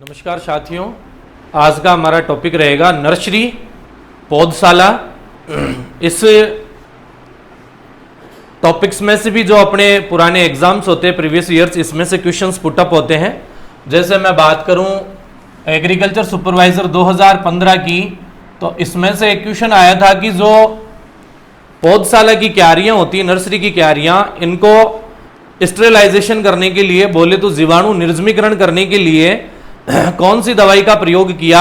नमस्कार साथियों, आज का हमारा टॉपिक रहेगा नर्सरी पौधशाला। इस टॉपिक्स में से भी जो अपने पुराने एग्जाम्स होते हैं प्रीवियस ईयर्स, इसमें से क्वेश्चंस पुट अप होते हैं। जैसे मैं बात करूं एग्रीकल्चर सुपरवाइजर 2015 की, तो इसमें से एक क्वेश्चन आया था कि जो पौधशाला की क्यारियां होती हैं, नर्सरी की क्यारियां, इनको स्टेरिलाइजेशन करने के लिए, बोले तो जीवाणु निर्जमीकरण करने के लिए कौन सी दवाई का प्रयोग किया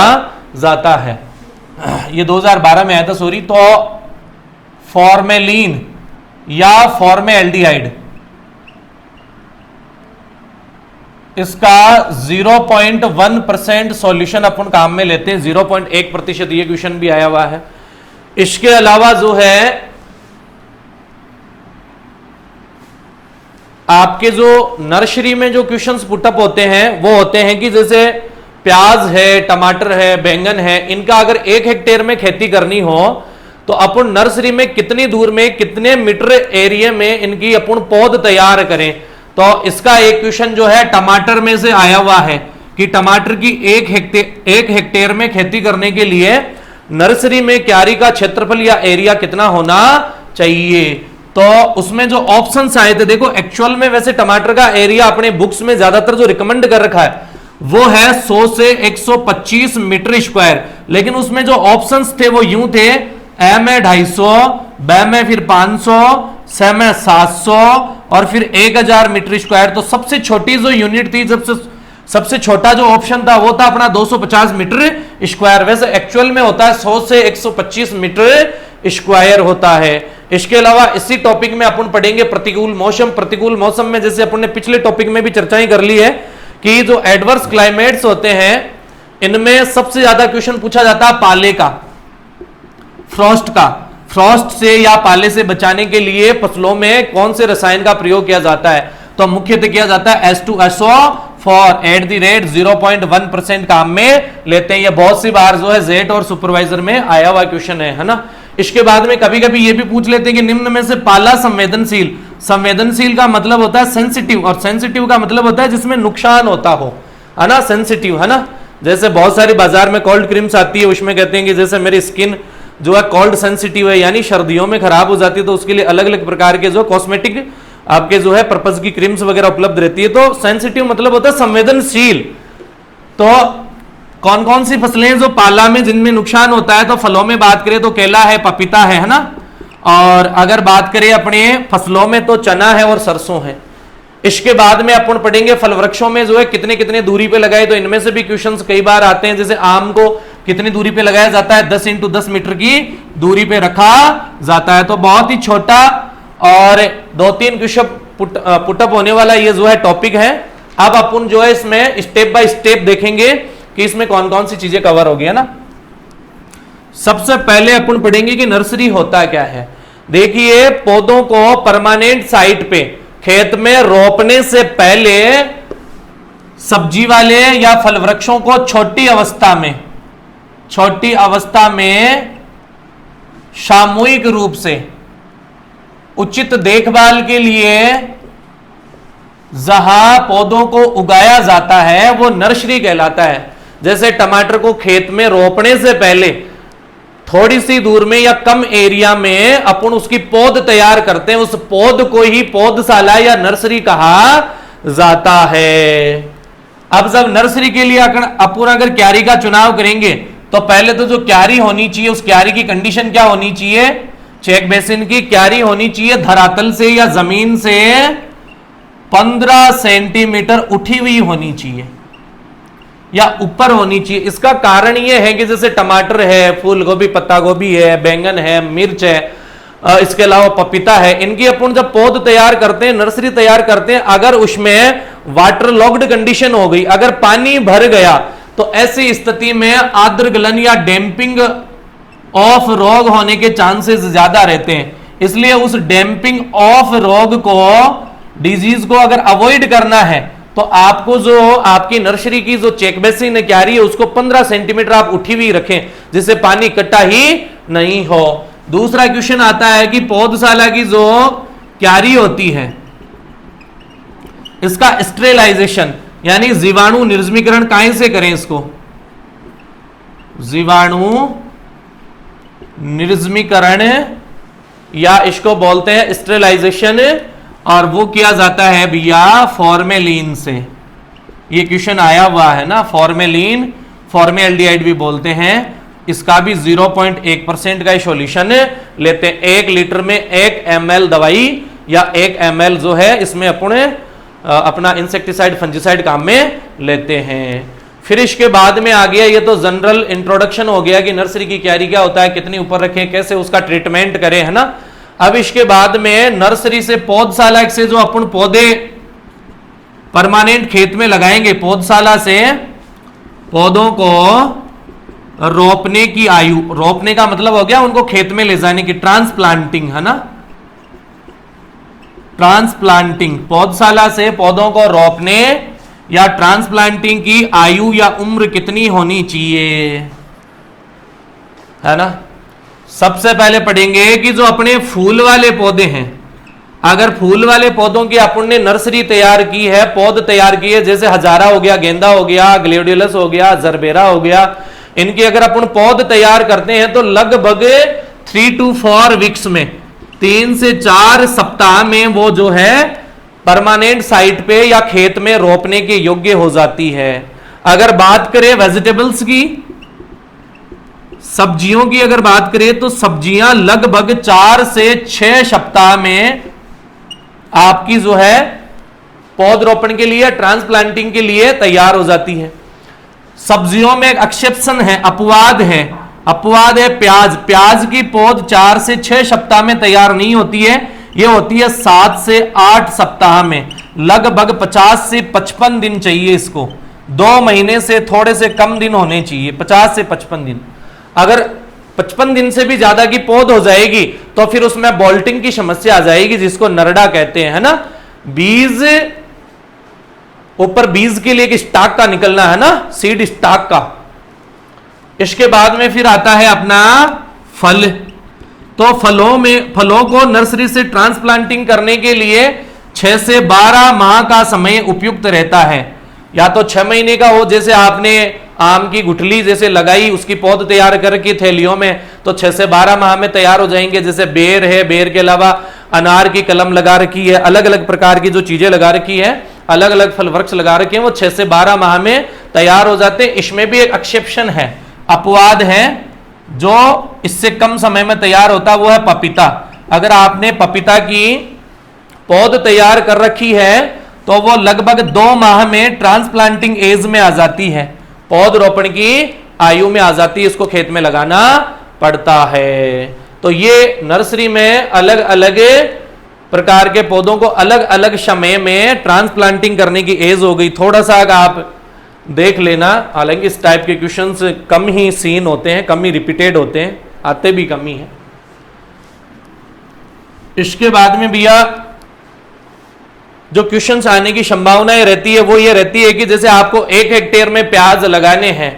जाता है। ये 2012 में आया था, सॉरी। तो फॉर्मेलिन या फॉर्मेल्डिहाइड, इसका 0.1% सॉल्यूशन अपन काम में लेते हैं, 0.1%। ये क्वेश्चन भी आया हुआ है। इसके अलावा जो है आपके जो नर्सरी में जो क्वेश्चंस पुटअप होते हैं वो होते हैं कि जैसे प्याज है, टमाटर है, बैंगन है, इनका अगर 1 हेक्टेयर में खेती करनी हो तो अपन नर्सरी में कितनी दूर में, कितने मीटर एरिया में इनकी अपन पौध तैयार करें। तो इसका एक क्वेश्चन जो है टमाटर में से आया हुआ है कि टमाटर की 1 हेक्टेयर में खेती करने के लिए नर्सरी में क्यारी का क्षेत्रफल या एरिया कितना होना चाहिए। तो उसमें जो ऑप्शंस आए थे, देखो एक्चुअल में वैसे टमाटर का एरिया अपने बुक्स में ज्यादातर जो रिकमेंड कर रखा है वो है 100 से 125 मीटर स्क्वायर, लेकिन उसमें जो ऑप्शंस थे वो यूं थे, ए में 250, ब में फिर 500, स में 700 और फिर 1000 मीटर स्क्वायर। तो सबसे छोटी जो यूनिट थी, सबसे छोटा जो ऑप्शन था वो था अपना 250 मीटर स्क्वायर। वैसे एक्चुअल में होता है 100 से 125 मीटर स्क्वायर होता है। इसके अलावा इसी टॉपिक में अपन पढ़ेंगे प्रतिकूल मौसम। प्रतिकूल मौसम में जैसे अपन ने पिछले टॉपिक में भी चर्चाएं कर ली है कि जो एडवर्स क्लाइमेट्स होते हैं इनमें सबसे ज्यादा क्वेश्चन पूछा जाता है पाले का, फ्रॉस्ट का। फ्रॉस्ट से या पाले से बचाने के लिए फसलों में कौन से रसायन का प्रयोग किया जाता है। तो मुख्यतः किया जाता है H2SO फॉर @0.1% काम में लेते हैं। ये बहुत सी बार जो है जेट और सुपरवाइजर में आया हुआ क्वेश्चन है ना। इसके बाद में कभी कभी ये भी पूछ लेते हैं कि निम्न में से पाला संवेदनशील। संवेदनशील का मतलब होता है सेंसिटिव, और सेंसिटिव का मतलब होता है जिसमें नुकसान होता हो, है ना, सेंसिटिव, है ना। जैसे बहुत सारी बाजार में कोल्ड क्रीम्स आती है, उसमें कहते हैं कि जैसे मेरी स्किन जो है कोल्ड सेंसिटिव है, यानी सर्दियों में खराब हो जाती है, तो उसके लिए अलग अलग प्रकार के जो कॉस्मेटिक आपके जो है पर्पज की क्रीम्स वगैरह उपलब्ध रहती है। तो सेंसिटिव मतलब होता है संवेदनशील। तो कौन कौन सी फसलें जो पाला में जिनमें नुकसान होता है, तो फलों में बात करें तो केला है, पपीता है ना। और अगर बात करें अपने फसलों में तो चना है और सरसों है। इसके बाद में अपन पढ़ेंगे फल वृक्षों में जो है कितने कितने दूरी पे लगाए, तो इनमें से भी क्वेश्चंस कई बार आते हैं। जैसे आम को कितनी दूरी पे लगाया जाता है, 10 × 10 मीटर की दूरी पे रखा जाता है। तो बहुत ही छोटा और 2-3 क्वेश्चन पुटअप होने वाला ये जो है टॉपिक है। अब अपन जो है इसमें स्टेप बाय स्टेप देखेंगे कि इसमें कौन कौन सी चीजें कवर होगी, है ना। सबसे पहले अपन पढ़ेंगे कि नर्सरी होता क्या है। देखिए, पौधों को परमानेंट साइट पे खेत में रोपने से पहले सब्जी वाले या फल वृक्षों को छोटी अवस्था में सामूहिक रूप से उचित देखभाल के लिए जहां पौधों को उगाया जाता है वो नर्सरी कहलाता है। जैसे टमाटर को खेत में रोपने से पहले थोड़ी सी दूर में या कम एरिया में अपन उसकी पौध तैयार करते हैं, उस पौध को ही पौधशाला या नर्सरी कहा जाता है। अब जब नर्सरी के लिए अपन अगर क्यारी का चुनाव करेंगे तो पहले तो जो क्यारी होनी चाहिए, उस क्यारी की कंडीशन क्या होनी चाहिए, चेक बेसिन की क्यारी होनी चाहिए, धरातल से या जमीन से 15 सेंटीमीटर उठी हुई होनी चाहिए या ऊपर होनी चाहिए। इसका कारण यह है कि जैसे टमाटर है, फूल गोभी, पत्ता गोभी है, बैंगन है, मिर्च है, इसके अलावा पपीता है, इनकी अपन जब पौध तैयार करते हैं, नर्सरी तैयार करते हैं, अगर उसमें वाटर लॉक्ड कंडीशन हो गई, अगर पानी भर गया, तो ऐसी स्थिति में आर्द्र गलन या डैम्पिंग ऑफ रोग होने के चांसेस ज्यादा रहते हैं। इसलिए उस डैम्पिंग ऑफ रोग को, डिजीज को अगर अवॉइड करना है तो आपको जो आपकी नर्सरी की जो चेक बेसिन क्यारी है उसको 15 सेंटीमीटर आप उठी हुई रखें, जिससे पानी इकट्ठा ही नहीं हो। दूसरा क्वेश्चन आता है कि पौधशाला की जो क्यारी होती है इसका स्टेरिलाइजेशन यानी जीवाणु निर्जमीकरण काहे से करें इसको, जीवाणु निर्जमीकरण या इसको बोलते हैं स्टेरिलाइजेशन, और वो किया जाता है भैया फॉर्मेलिन से। ये क्वेश्चन आया हुआ है ना, फॉर्मेलिन, फॉर्मेल्डिहाइड भी बोलते हैं। इसका भी 0.1% का सॉल्यूशन लेते हैं। 1 लीटर में 1 ml दवाई या 1 ml जो है इसमें अपना इंसेक्टिसाइड फंजिसाइड काम में लेते हैं। फिर इसके बाद में आ गया, ये तो जनरल इंट्रोडक्शन हो गया कि नर्सरी की क्यारी क्या होता है, कितनी ऊपर रखें, कैसे उसका ट्रीटमेंट करें, है ना। अब इसके बाद में नर्सरी से पौधशाला से जो अपन पौधे परमानेंट खेत में लगाएंगे, पौधशाला से पौधों को रोपने की आयु, रोपने का मतलब हो गया उनको खेत में ले जाने की, ट्रांसप्लांटिंग, है ना, ट्रांसप्लांटिंग। पौधशाला से पौधों को रोपने या ट्रांसप्लांटिंग की आयु या उम्र कितनी होनी चाहिए, है ना। सबसे पहले पढ़ेंगे कि जो अपने फूल वाले पौधे हैं, अगर फूल वाले पौधों की अपन ने नर्सरी तैयार की है, पौध तैयार की है, जैसे हजारा हो गया, गेंदा हो गया, ग्लेडियोलस हो गया, जरबेरा हो गया, इनकी अगर अपन पौध तैयार करते हैं तो लगभग 3 to 4 वीक्स में, 3 से 4 सप्ताह में वो जो है परमानेंट साइट पे या खेत में रोपने के योग्य हो जाती है। अगर बात करें वेजिटेबल्स की, सब्जियों की अगर बात करें तो सब्जियां लगभग 4 से 6 सप्ताह में आपकी जो है पौधरोपण के लिए, ट्रांसप्लांटिंग के लिए तैयार हो जाती है। सब्जियों में एक एक्सेप्शन है, अपवाद है, अपवाद है प्याज। प्याज की पौध 4 से 6 सप्ताह में तैयार नहीं होती है, यह होती है 7 से 8 सप्ताह में। लगभग 50 से 55 दिन चाहिए इसको, 2 महीने से थोड़े से कम दिन होने चाहिए, 50 से 55 दिन। अगर 55 दिन से भी ज्यादा की पौध हो जाएगी तो फिर उसमें बोल्टिंग की समस्या आ जाएगी, जिसको नरडा कहते हैं, है ना। बीज, ऊपर बीज के लिए एक स्टाक का निकलना, है ना, सीड स्टाक का। इसके बाद में फिर आता है अपना फल। तो फलों को नर्सरी से ट्रांसप्लांटिंग करने के लिए 6 से 12 माह का समय उपयुक्त रहता है। या तो 6 महीने का हो, जैसे आपने आम की गुठली जैसे लगाई, उसकी पौध तैयार करके थैलियों में, तो 6 से 12 माह में तैयार हो जाएंगे। जैसे बेर है, बेर के अलावा अनार की कलम लगा रखी है, अलग अलग प्रकार की जो चीजें लगा रखी है, अलग अलग फल वृक्ष लगा रखे हैं, वो 6 से 12 माह में तैयार हो जाते हैं। इसमें भी एक एक्सेप्शन है, अपवाद है, जो इससे कम समय में तैयार होता है, वो है पपीता। अगर आपने पपीता की पौध तैयार कर रखी है तो वो लगभग 2 माह में ट्रांसप्लांटिंग एज में आ जाती है, पौध रोपण की आयु में आ जाती है, इसको खेत में लगाना पड़ता है। तो ये नर्सरी में अलग अलग प्रकार के पौधों को अलग अलग समय में ट्रांसप्लांटिंग करने की एज हो गई। थोड़ा सा आप देख लेना, हालांकि इस टाइप के क्वेश्चंस कम ही सीन होते हैं, कम ही रिपीटेड होते हैं, आते भी कम ही है। इसके बाद में भैया जो क्वेश्चंस आने की संभावनाएं रहती है वो ये रहती है कि जैसे आपको 1 हेक्टेयर में प्याज लगाने हैं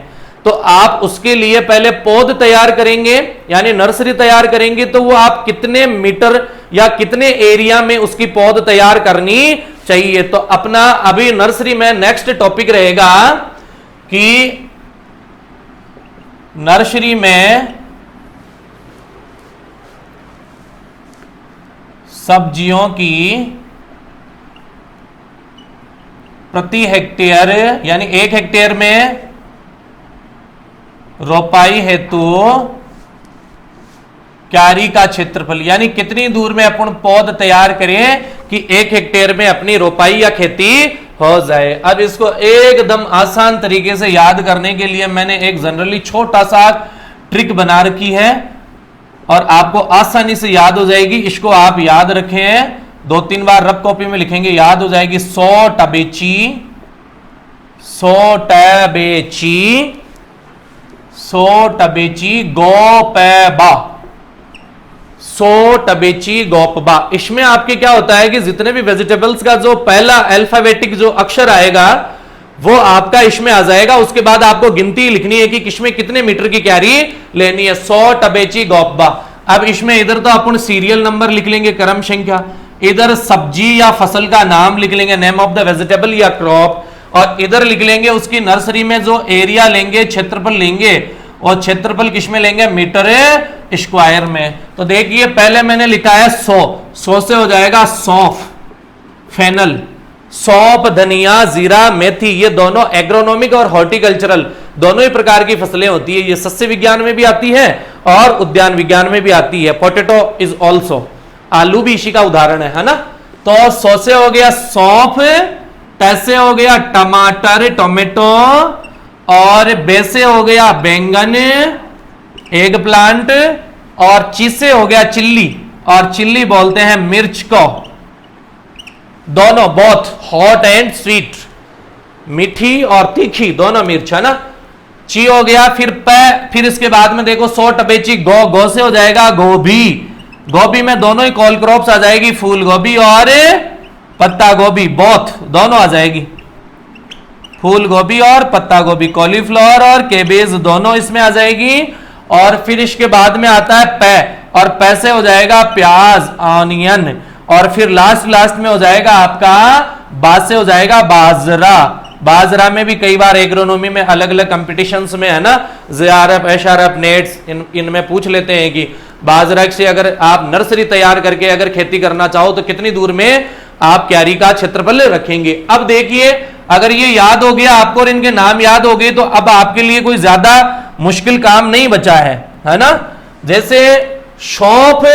तो आप उसके लिए पहले पौध तैयार करेंगे, यानी नर्सरी तैयार करेंगे, तो वो आप कितने मीटर या कितने एरिया में उसकी पौध तैयार करनी चाहिए। तो अपना अभी नर्सरी में नेक्स्ट टॉपिक रहेगा कि नर्सरी में सब्जियों की प्रति हेक्टेयर, यानी 1 हेक्टेयर में रोपाई हेतु क्यारी का क्षेत्रफल, यानी कितनी दूर में अपन पौध तैयार करें कि 1 हेक्टेयर में अपनी रोपाई या खेती हो जाए। अब इसको एकदम आसान तरीके से याद करने के लिए मैंने एक जनरली छोटा सा ट्रिक बना रखी है और आपको आसानी से याद हो जाएगी। इसको आप याद रखें, 2-3 बार रफ कॉपी में लिखेंगे, याद हो जाएगी। 100 टबेची 100 टबेची गोपबा, 100 टबेची गोपबा। इसमें आपके क्या होता है कि जितने भी वेजिटेबल्स का जो पहला अल्फाबेटिक जो अक्षर आएगा वो आपका इसमें आ जाएगा। उसके बाद आपको गिनती लिखनी है कि किसमें कितने मीटर की क्यारी लेनी है। 100 टबेची गोपबा। अब इसमें इधर तो अपन सीरियल नंबर लिख लेंगे, क्रम संख्या, इधर सब्जी या फसल का नाम लिख लेंगे, नेम ऑफ द वेजिटेबल या क्रॉप, और इधर लिख लेंगे उसकी नर्सरी में जो एरिया लेंगे, क्षेत्रफल लेंगे, और क्षेत्रफल किस में लेंगे, मीटर स्क्वायर में। तो देखिए पहले मैंने लिखा है 100 से हो जाएगा सौंफ, फेनल, सौंफ, धनिया, जीरा, मेथी, ये दोनों एग्रोनॉमिक और हॉर्टिकल्चरल दोनों ही प्रकार की फसलें होती है। ये सस्य विज्ञान में भी आती है और उद्यान विज्ञान में भी आती है। पोटैटो इज ऑल्सो, आलू भी इसी का उदाहरण है ना। तो 100 से हो गया सौंफ, टैसे हो गया टमाटर, टोमेटो, और बेसे हो गया बैंगन, एग प्लांट, और चीसे हो गया चिल्ली, और चिल्ली बोलते हैं मिर्च को, दोनों, बोथ हॉट एंड स्वीट, मीठी और तीखी दोनों मिर्च है ना। ची हो गया, फिर इसके बाद में देखो 100 टबेची, गो से हो जाएगा गोभी, गोभी में दोनों ही कॉल क्रॉप्स आ जाएगी, फूल गोभी और पत्ता गोभी, बोथ दोनों आ जाएगी, फूल गोभी और पत्ता गोभी, कॉलीफ्लावर और केबेज दोनों इसमें आ जाएगी। और फिर इसके बाद में आता है पै, और पैसे हो जाएगा प्याज, ऑनियन, और फिर लास्ट में हो जाएगा आपका बासे हो जाएगा बाजरा। बाजरा में भी कई बार एग्रोनॉमी में अलग अलग कंपटीशंस में है ना, ज़ेआरएफ, एशआरएफ, नेट्स, इनमें पूछ लेते हैं कि बाजरा से अगर आप नर्सरी तैयार करके अगर खेती करना चाहो तो कितनी दूर में आप क्यारी का क्षेत्रफल रखेंगे। अब देखिए अगर ये याद हो गया आपको और इनके नाम याद हो गए तो अब आपके लिए कोई ज्यादा मुश्किल काम नहीं बचा है ना। जैसे सौंफ,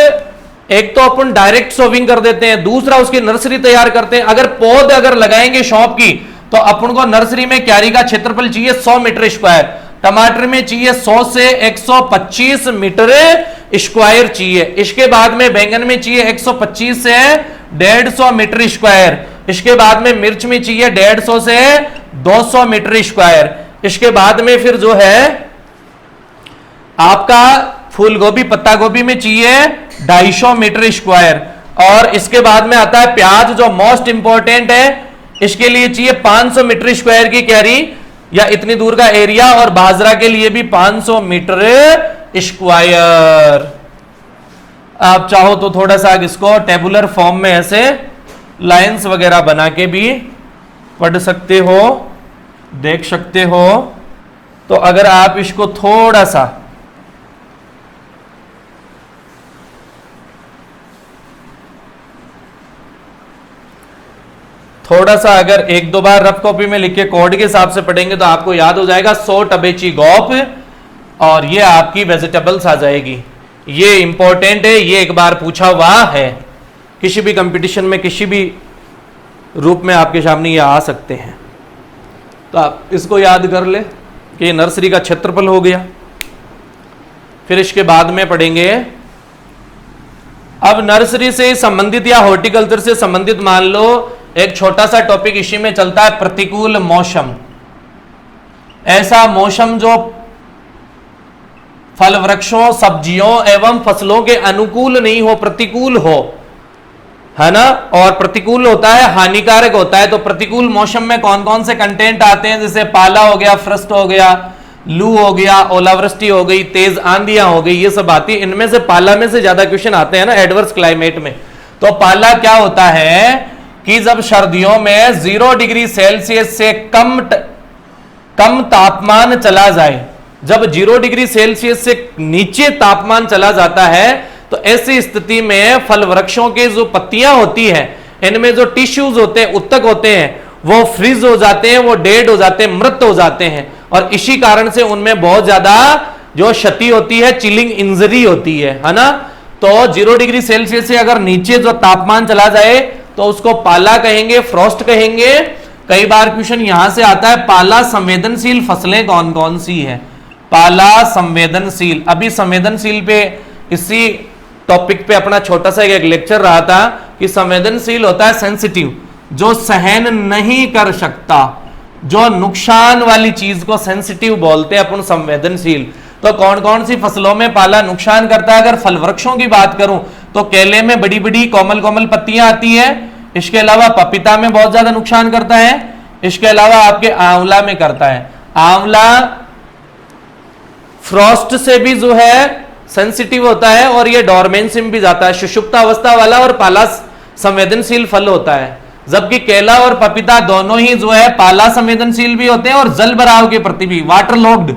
एक तो अपन डायरेक्ट सोविंग कर देते हैं, दूसरा उसकी नर्सरी तैयार करते हैं। अगर पौध अगर लगाएंगे सौंफ की तो अपन को नर्सरी में क्यारी का क्षेत्रफल चाहिए 100 मीटर स्क्वायर, टमाटर में चाहिए 100 से 125 मीटर स्क्वायर चाहिए, इसके बाद में बैंगन में चाहिए 125 से 150 मीटर स्क्वायर, इसके बाद में मिर्च में चाहिए 150 से 200 मीटर स्क्वायर, इसके बाद में फिर जो है आपका फूल गोभी, पत्ता गोभी में चाहिए 250 मीटर स्क्वायर, और इसके बाद में आता है प्याज जो मोस्ट इंपॉर्टेंट है, इसके लिए चाहिए 500 मीटर स्क्वायर की क्यारी या इतनी दूर का एरिया, और बाजरा के लिए भी 500 मीटर स्क्वायर। आप चाहो तो थोड़ा सा इसको टेबुलर फॉर्म में ऐसे लाइंस वगैरह बना के भी पढ़ सकते हो, देख सकते हो। तो अगर आप इसको थोड़ा सा अगर एक दो बार रफ कॉपी में लिख के कोड के हिसाब से पढ़ेंगे तो आपको याद हो जाएगा 100 टबेची गौप, और ये आपकी वेजिटेबल्स आ जाएगी। ये इंपॉर्टेंट है, ये एक बार पूछा हुआ है किसी भी कंपटीशन में, किसी भी रूप में आपके सामने ये आ सकते हैं। तो आप इसको याद कर ले कि ये नर्सरी का क्षेत्रफल हो गया। फिर इसके बाद में पढ़ेंगे अब नर्सरी से संबंधित या हॉर्टिकल्चर से संबंधित मान लो एक छोटा सा टॉपिक इसी में चलता है, प्रतिकूल मौसम। ऐसा मौसम जो फल वृक्षों, सब्जियों एवं फसलों के अनुकूल नहीं हो, प्रतिकूल हो, है ना। और प्रतिकूल होता है हानिकारक होता है। तो प्रतिकूल मौसम में कौन कौन से कंटेंट आते हैं, जैसे पाला हो गया, फ्रस्ट हो गया, लू हो गया, ओलावृष्टि हो गई, तेज आंधियां हो गई, ये सब आती है। इनमें से पाला में से ज्यादा क्वेश्चन आते हैं ना एडवर्स क्लाइमेट में। तो पाला क्या होता है कि जब सर्दियों में 0 डिग्री सेल्सियस से कम तापमान चला जाए, जब 0 डिग्री सेल्सियस से नीचे तापमान चला जाता है, तो ऐसी स्थिति में फल वृक्षों के जो पत्तियां होती हैं, इनमें जो टिश्यूज होते हैं, उत्तक होते हैं, वो फ्रीज हो जाते हैं, वो डेड हो जाते हैं, मृत हो जाते हैं। और इसी कारण से उनमें बहुत ज्यादा जो क्षति होती है, चिलिंग इंजरी होती है ना। तो 0 डिग्री सेल्सियस से अगर नीचे जो तापमान चला जाए तो उसको पाला कहेंगे, फ्रॉस्ट कहेंगे। कई बार क्वेश्चन यहां से आता है, पाला संवेदनशील फसलें कौन कौन सी हैं। पाला संवेदनशील, अभी संवेदनशील पे इसी टॉपिक पे अपना छोटा सा एक लेक्चर रहा था कि संवेदनशील होता है सेंसिटिव, जो सहन नहीं कर सकता, जो नुकसान वाली चीज को सेंसिटिव बोलते हैं अपन संवेदनशील। तो कौन कौन सी फसलों में पाला नुकसान करता है। अगर फल वृक्षों की बात करूं तो केले में बड़ी बड़ी कोमल कोमल पत्तियां आती है, इसके अलावा पपीता में बहुत ज्यादा नुकसान करता है, इसके अलावा आपके आंवला में करता है। आंवला फ्रॉस्ट से भी जो है सेंसिटिव होता है और ये डोरमेंसी में भी जाता है, सुषुप्त अवस्था वाला, और पाला संवेदनशील फल होता है। जबकि केला और पपीता दोनों ही जो है पाला संवेदनशील भी होते हैं और जल भराव के प्रति भी, वाटर लॉक्ड।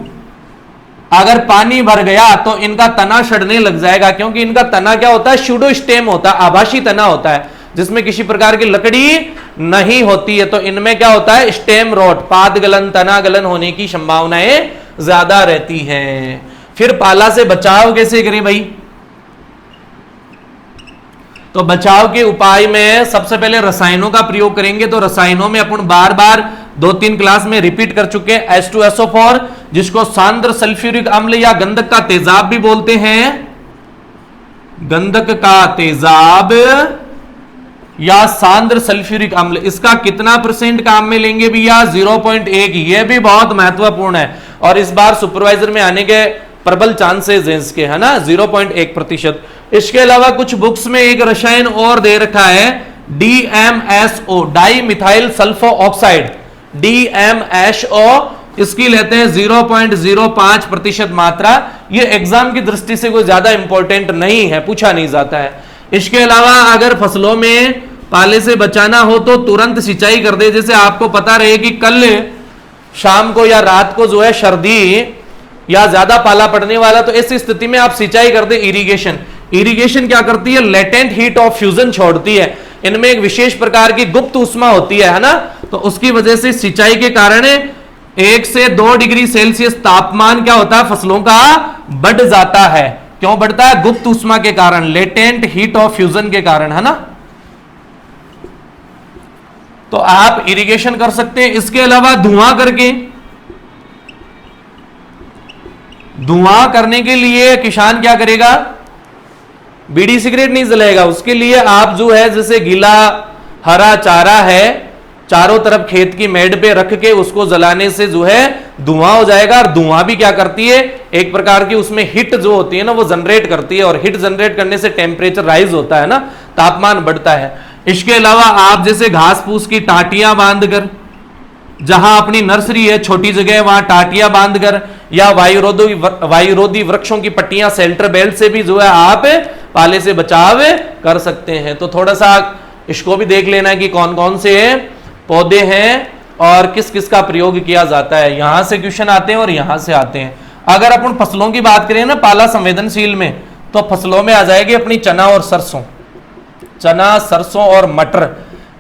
अगर पानी भर गया तो इनका तना सड़ने लग जाएगा, क्योंकि इनका तना क्या होता है, शूडो स्टेम होता है, आभासी तना होता है, जिसमें किसी प्रकार की लकड़ी नहीं होती है। तो इनमें क्या होता है, स्टेम रोट, पाद गलन, तना गलन होने की संभावनाएं ज्यादा रहती है। फिर पाला से बचाव कैसे करें भाई? तो बचाव के उपाय में सबसे पहले रसायनों का प्रयोग करेंगे। तो रसायनों में अपन बार बार 2-3 क्लास में रिपीट कर चुके हैं। H2SO4 जिसको सांद्र सल्फ्यूरिक अम्ल या गंधक का तेजाब भी बोलते हैं, गंधक का तेजाब या सांद्र सल्फ्यूरिक अम्ल, इसका कितना % काम में लेंगे भैया? 0.1। यह भी बहुत महत्वपूर्ण है और इस बार सुपरवाइजर में आने के प्रबल चांसेस हैं इसके, है ना, 0.1%। इसके अलावा कुछ बुक्स में एक रसायन और दे रखा है, DMSO, di methyl sulpho oxide, DMSO, इसकी लेते हैं 0.05% मात्रा। ये एग्जाम की दृष्टि से कोई ज्यादा इंपॉर्टेंट नहीं है, पूछा नहीं जाता है। इसके अलावा अगर फसलों में पाले से बचाना हो तो तुरंत सिंचाई कर दे। जैसे आपको पता रहे कि कल शाम को या रात को जो है सर्दी या ज्यादा पाला पड़ने वाला, तो ऐसी स्थिति में आप सिंचाई कर दे। इरिगेशन, इरिगेशन क्या करती है, लेटेंट हीट ऑफ फ्यूजन छोड़ती है। इनमें एक विशेष प्रकार की गुप्त ऊष्मा होती है ना, तो उसकी वजह से सिंचाई के कारण 1 से 2 डिग्री सेल्सियस तापमान क्या होता है, फसलों का बढ़ जाता है। क्यों बढ़ता है? गुप्त ऊष्मा के कारण, लेटेंट हीट ऑफ फ्यूजन के कारण, है ना। तो आप इरिगेशन कर सकते हैं। इसके अलावा धुआं करके, धुआं करने के लिए किसान क्या करेगा, बीड़ी सिगरेट नहीं जलाएगा। उसके लिए आप जो है जैसे गीला हरा चारा है, चारों तरफ खेत की मेड़ पे रख के उसको जलाने से जो है धुआं हो जाएगा। और धुआं भी क्या करती है, एक प्रकार की उसमें हिट जो होती है ना, वो जनरेट करती है, और हिट जनरेट करने से टेम्परेचर राइज होता है ना, तापमान बढ़ता है। इसके अलावा आप जैसे घास फूस की टाटियां बांधकर, जहां अपनी नर्सरी है छोटी जगह, वहां टाटियां बांधकर, या वायुरोधी वृक्षों की पट्टियां, शेल्टर बेल्ट से भी जो है आप पाले से बचाव कर सकते हैं। तो थोड़ा सा इसको भी देख लेना कि कौन कौन से पौधे हैं और किस किस का प्रयोग किया जाता है। यहां से क्वेश्चन आते हैं और यहां से आते हैं। अगर अपन फसलों की बात करें ना पाला संवेदनशील में, तो फसलों में आ जाएगी अपनी चना और सरसों, चना, सरसों और मटर।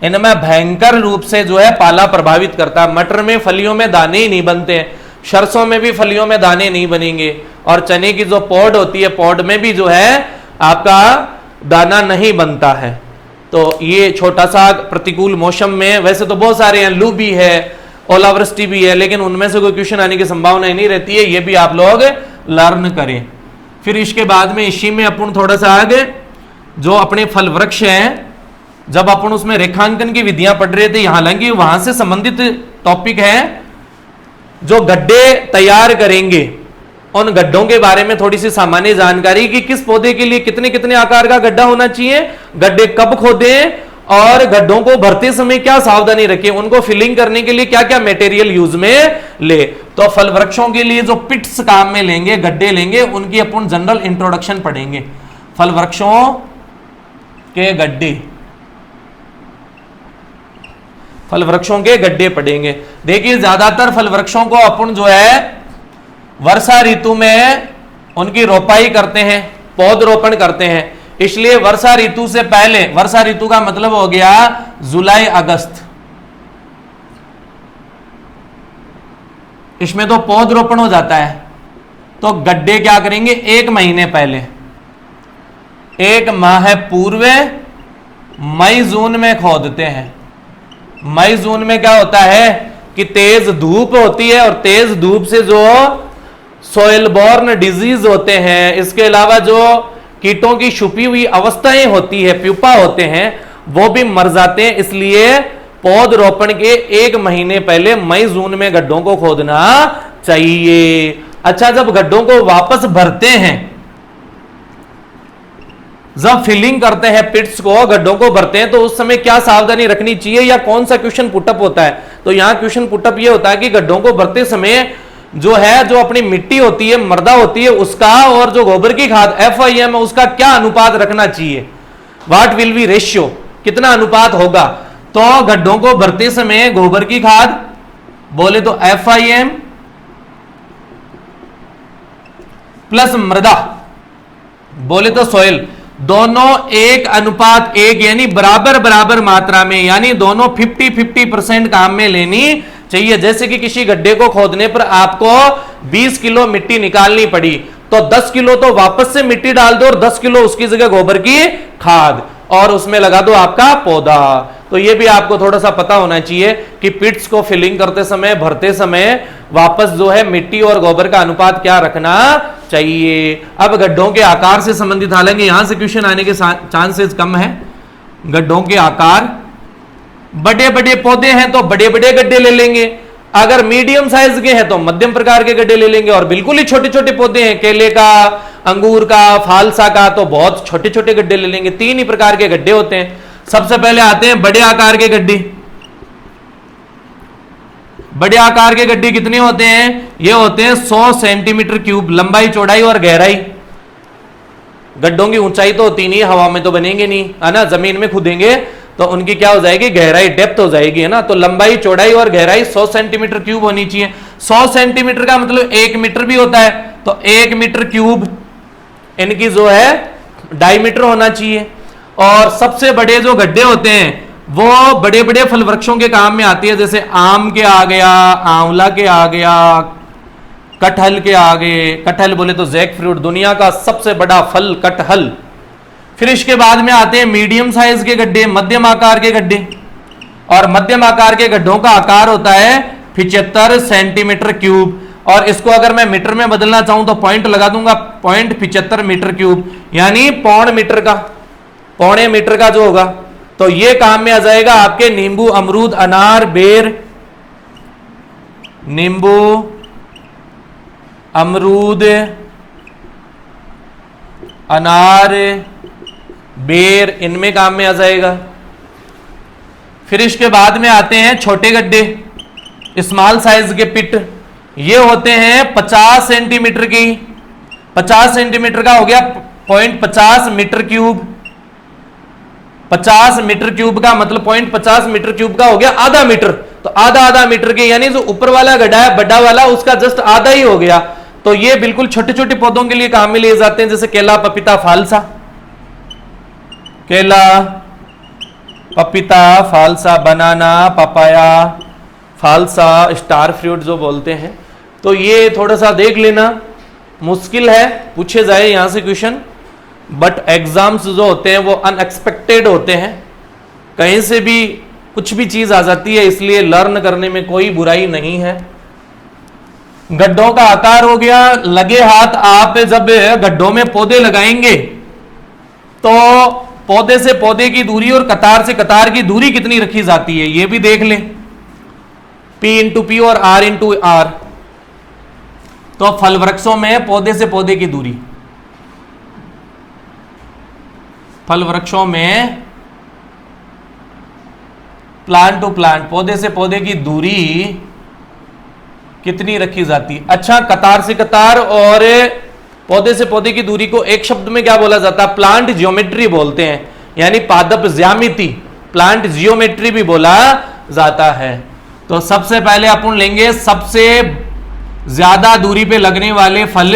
इनमें भयंकर रूप से जो है पाला प्रभावित करता है। मटर में फलियों में दाने ही नहीं बनते हैं, सरसों में भी फलियों में दाने नहीं बनेंगे, और चने की जो पॉड होती है, पॉड में भी जो है आपका दाना नहीं बनता है। तो ये छोटा सा प्रतिकूल मौसम में, वैसे तो बहुत सारे हैं, लू भी है, ओलावृष्टि भी है, लेकिन उनमें से कोई क्वेश्चन आने की संभावना नहीं रहती है। ये भी आप लोग लर्न करें। फिर इसके बाद में इसी में अपन थोड़ा सा आगे जो अपने फल वृक्ष हैं, जब अपन उसमें रेखांकन की विधियां पढ़ रहे थे, हालांकि वहां से संबंधित टॉपिक है, जो गड्ढे तैयार करेंगे उन गड्ढों के बारे में थोड़ी सी सामान्य जानकारी कि किस पौधे के लिए कितने कितने आकार का गड्ढा होना चाहिए, गड्ढे कब खोदें, और गड्ढों को भरते समय क्या सावधानी रखें, उनको फिलिंग करने के लिए क्या क्या मटेरियल यूज में ले। तो फल वृक्षों के लिए जो पिट्स काम में लेंगे, गड्ढे लेंगे, उनकी अपन जनरल इंट्रोडक्शन पढ़ेंगे। फल वृक्षों के गड्ढे, फल वृक्षों के गड्ढे पढ़ेंगे। देखिए ज्यादातर फल वृक्षों को अपन जो है वर्षा ऋतु में उनकी रोपाई करते हैं, पौधरोपण करते हैं। इसलिए वर्षा ऋतु से पहले, वर्षा ऋतु का मतलब हो गया जुलाई अगस्त, इसमें तो पौधरोपण हो जाता है। तो गड्ढे क्या करेंगे, 1 महीने पहले, 1 माह पूर्व मई जून में खोदते हैं। मई जून में क्या होता है कि तेज धूप होती है, और तेज धूप से जो सोयल बॉर्न डिजीज होते हैं, इसके अलावा जो कीटों की छुपी हुई अवस्थाएं होती है, प्यूपा होते हैं, वो भी मर जाते हैं। इसलिए पौधरोपण के 1 महीने पहले मई जून में गड्ढों को खोदना चाहिए। अच्छा, जब गड्ढों को वापस भरते हैं, जब फिलिंग करते हैं पिट्स को, गड्ढों को भरते हैं, तो उस समय क्या सावधानी रखनी चाहिए, या कौन सा क्वेश्चन पुटअप होता है। तो यहां क्वेश्चन पुटअप ये होता है कि गड्ढों को भरते समय जो है, जो अपनी मिट्टी होती है, मृदा होती है, उसका और जो गोबर की खाद FIM है, उसका क्या अनुपात रखना चाहिए, व्हाट विल बी रेशियो, कितना अनुपात होगा। तो गड्ढों को भरते समय गोबर की खाद बोले तो FIM प्लस मृदा बोले तो सॉइल, दोनों 1:1 यानी बराबर बराबर मात्रा में, यानी दोनों 50-50% काम में लेनी चाहिए। जैसे कि किसी गड्ढे को खोदने पर आपको 20 किलो मिट्टी निकालनी पड़ी, तो 10 किलो तो वापस से मिट्टी डाल दो और 10 किलो उसकी जगह गोबर की खाद और उसमें लगा दो आपका पौधा। तो ये भी आपको थोड़ा सा पता होना चाहिए कि पिट्स को फिलिंग करते समय, भरते समय वापस जो है मिट्टी और गोबर का अनुपात क्या रखना चाहिए। अब गड्ढों के आकार से संबंधित, हालांकि यहां से क्वेश्चन आने के चांसेस कम है। गड्ढों के आकार, बड़े बड़े पौधे हैं तो बड़े बड़े गड्ढे ले लेंगे, अगर मीडियम साइज के हैं तो मध्यम प्रकार के गड्ढे ले लेंगे, और बिल्कुल ही छोटे छोटे पौधे हैं, केले का, अंगूर का, फालसा का, तो बहुत छोटे छोटे गड्ढे ले लेंगे। 3 ही प्रकार के गड्ढे होते हैं। सबसे पहले आते हैं बड़े आकार के गड्ढे। बड़े आकार के गड्ढे कितने होते हैं? ये होते हैं 100 सेंटीमीटर क्यूब लंबाई, चौड़ाई और गहराई। गड्ढों की ऊंचाई तो होती नहीं, हवा में तो बनेंगे नहीं, है ना, जमीन में खुदेंगे तो उनकी क्या हो जाएगी, गहराई, डेप्थ हो जाएगी, है ना। तो लंबाई, चौड़ाई और गहराई 100 सेंटीमीटर क्यूब होनी चाहिए। 100 सेंटीमीटर का मतलब 1 मीटर भी होता है, तो 1 मीटर क्यूब इनकी जो है डायमीटर होना चाहिए। और सबसे बड़े जो गड्ढे होते हैं वो बड़े बड़े फल वृक्षों के काम में आती है, जैसे आम के आ गया, आंवला के आ गया, कटहल के आगे, कटहल बोले तो जैक फ्रूट, दुनिया का सबसे बड़ा फल कटहल। फिर इसके बाद में आते हैं मीडियम साइज के गड्ढे, मध्यम आकार के गड्ढे, और मध्यम आकार के गड्ढों का आकार होता है 75 सेंटीमीटर क्यूब। और इसको अगर मैं मीटर में बदलना चाहूं तो पॉइंट लगा दूंगा, 0.75 मीटर क्यूब, यानी पौन मीटर का, पौने मीटर का जो होगा। तो ये काम में आ जाएगा आपके नींबू, अमरूद, अनार, बेर, नींबू, अमरूद, अनार, बेर, इनमें काम में आ जाएगा। फिर इसके बाद में आते हैं छोटे गड्ढे, स्मॉल साइज के पिट। ये होते हैं 50 सेंटीमीटर की, 50 सेंटीमीटर का हो गया 0.50 मीटर क्यूब। 50 मीटर क्यूब का मतलब 0.50 मीटर क्यूब का हो गया आधा मीटर, तो आधा आधा मीटर के, यानी जो ऊपर वाला गड्ढा है बड़ा वाला, उसका जस्ट आधा ही हो गया। तो ये बिल्कुल छोटे छोटे पौधों के लिए काम में लिए जाते हैं, जैसे केला, पपीता, फालसा, केला, पपीता, फालसा, बनाना, पपाया, फालसा, स्टार फ्रूट जो बोलते हैं। तो ये थोड़ा सा देख लेना, मुश्किल है, पूछे जाए यहां से क्वेश्चन, बट एग्जाम्स जो होते हैं वो अनएक्सपेक्टेड होते हैं, कहीं से भी कुछ भी चीज आ जाती है, इसलिए लर्न करने में कोई बुराई नहीं है। गड्ढों का आकार हो गया, लगे हाथ आप जब गड्ढों में पौधे लगाएंगे तो पौधे से पौधे की दूरी और कतार से कतार की दूरी कितनी रखी जाती है, ये भी देख लें, P/P और R/R। तो फल वृक्षों में पौधे से पौधे की दूरी, फल वृक्षों में प्लांट टू प्लांट, पौधे से पौधे की दूरी कितनी रखी जाती है। अच्छा, कतार से कतार और पौधे से पौधे की दूरी को एक शब्द में क्या बोला जाता है? प्लांट जियोमेट्री बोलते हैं, यानी पादप ज्यामिति, प्लांट जियोमेट्री भी बोला जाता है। तो सबसे पहले अपन लेंगे सबसे ज्यादा दूरी पे लगने वाले फल,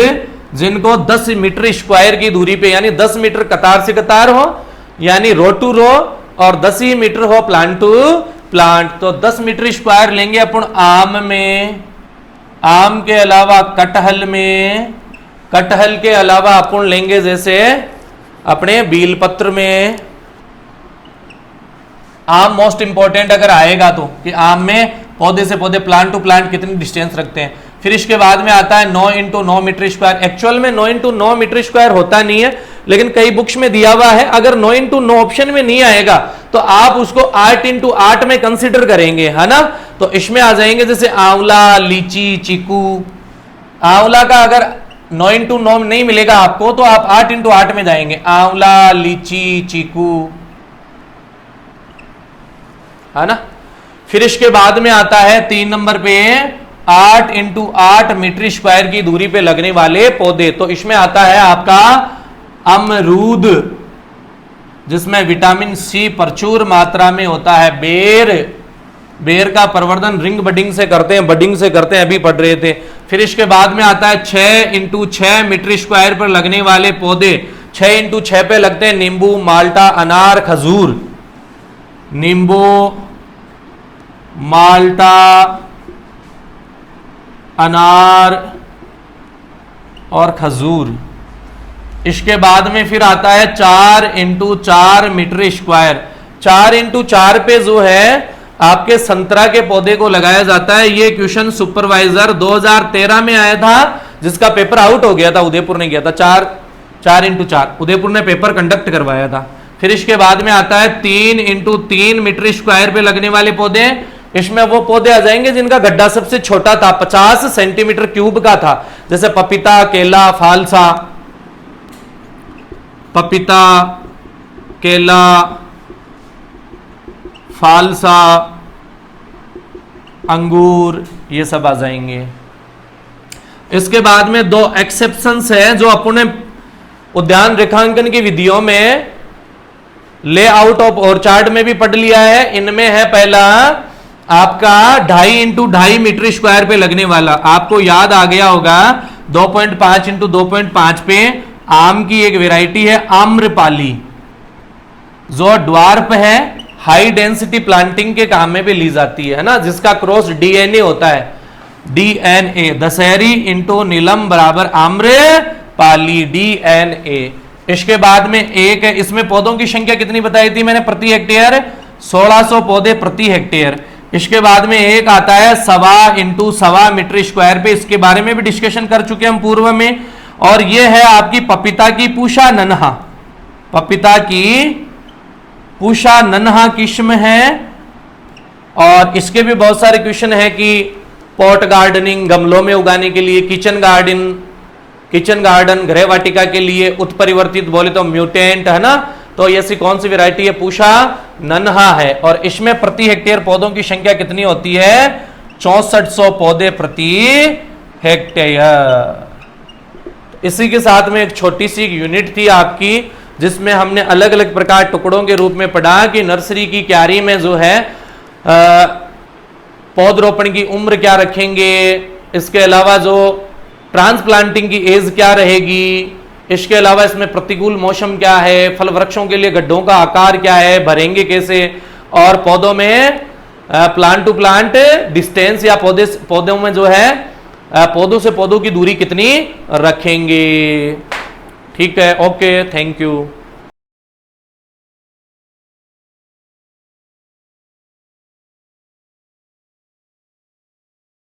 जिनको 10 मीटर स्क्वायर की दूरी पे, यानी 10 मीटर कतार से कतार हो, यानी रो टू रो, और 10 ही मीटर हो प्लांट टू प्लांट। तो 10 मीटर स्क्वायर लेंगे अपन आम में, आम के अलावा कटहल में, कटहल के अलावा अपन लेंगे जैसे अपने बीलपत्र में। आम मोस्ट इंपॉर्टेंट अगर आएगा तो, कि आम में पौधे से पौधे, प्लांट टू प्लांट कितनी डिस्टेंस रखते हैं। फिर इसके बाद में आता है 9 × 9 मीटर स्क्वायर। एक्चुअल में 9 × 9 मीटर स्क्वायर होता नहीं है, लेकिन कई बुक्स में दिया हुआ है। अगर 9 × 9 ऑप्शन में नहीं आएगा तो आप उसको 8 × 8 में कंसिडर करेंगे, है ना। तो इसमें आ जाएंगे जैसे आंवला, लीची, चीकू। आंवला का अगर 9 × 9 नहीं मिलेगा आपको तो आप 8 × 8 में जाएंगे, आंवला, लीची, चीकू, है ना। फिर इसके बाद में आता है 3 नंबर पे 8 × 8 मीटर स्क्वायर की दूरी पे लगने वाले पौधे। तो इसमें आता है आपका अमरूद, जिसमें विटामिन सी प्रचुर मात्रा में होता है। बेर का प्रवर्धन रिंग बडिंग से करते हैं, अभी पढ़ रहे थे। फिर इसके बाद में आता है 6x6 मीटर स्क्वायर पर लगने वाले पौधे। 6x6 पे लगते हैं नींबू, माल्टा, अनार, खजूर। नींबू, माल्टा, अनार और खजूर। इसके बाद में फिर आता है 4x4 मीटर स्क्वायर। 4x4 पे जो है आपके संतरा के पौधे को लगाया जाता है। ये क्वेश्चन सुपरवाइजर 2013 में आया था, जिसका पेपर आउट हो गया था, उदयपुर ने किया था। 4x4 उदयपुर ने पेपर कंडक्ट करवाया था। फिर इसके बाद में आता है 3x3 मीटर स्क्वायर पे लगने वाले पौधे। इसमें वो पौधे आ जाएंगे जिनका गड्ढा सबसे छोटा था, 50 सेंटीमीटर क्यूब का था, जैसे पपीता, केला, फालसा। पपीता, केला, फालसा, अंगूर, ये सब आ जाएंगे। इसके बाद में 2 एक्सेप्शंस है जो अपने उद्यान रेखांकन की विधियों में लेआउट ऑफ ऑर्चार्ड में भी पढ़ लिया है। इनमें है पहला आपका 2.5x2.5 मीटर स्क्वायर पे लगने वाला, आपको याद आ गया होगा 2.5x2.5 पे आम की एक वैरायटी है आम्रपाली, जो ड्वार्फ है, हाई डेंसिटी प्लांटिंग के काम में भी ली जाती है ना, जिसका क्रॉस डीएनए होता है। डीएनए दशहरी इंटू नीलम बराबर आम्रपाली, डीएनए। इसके बाद में एक है, इसमें पौधों की संख्या कितनी बताई थी मैंने प्रति हेक्टेयर, 1600 पौधे प्रति हेक्टेयर। इसके बाद में एक आता है 1.25x1.25 मीटर स्क्वायर पे, इसके बारे में भी डिस्कशन कर चुके हम पूर्व में। और यह है आपकी पपीता की पूषा नन्हा, पपीता की पूषा नन्हा किस्म है। और इसके भी बहुत सारे क्वेश्चन है कि पॉट गार्डनिंग, गमलों में उगाने के लिए, किचन गार्डन गृह वाटिका के लिए, उत्परिवर्तित बोले तो म्यूटेंट है ना, तो ऐसी कौन सी वैरायटी है, पूषा नन्हा है। और इसमें प्रति हेक्टेयर पौधों की संख्या कितनी होती है, 6400 पौधे प्रति हेक्टेयर। इसी के साथ में एक छोटी सी यूनिट थी आपकी, जिसमें हमने अलग अलग प्रकार टुकड़ों के रूप में पढ़ा कि नर्सरी की क्यारी में जो है पौधरोपण की उम्र क्या रखेंगे, इसके अलावा जो ट्रांसप्लांटिंग की एज क्या रहेगी, इसके अलावा इसमें प्रतिकूल मौसम क्या है, फल वृक्षों के लिए गड्ढों का आकार क्या है, भरेंगे कैसे, और पौधों में प्लांट टू प्लांट डिस्टेंस या पौधों में जो है पौधों से पौधों की दूरी कितनी रखेंगे। ठीक है, ओके, थैंक यू।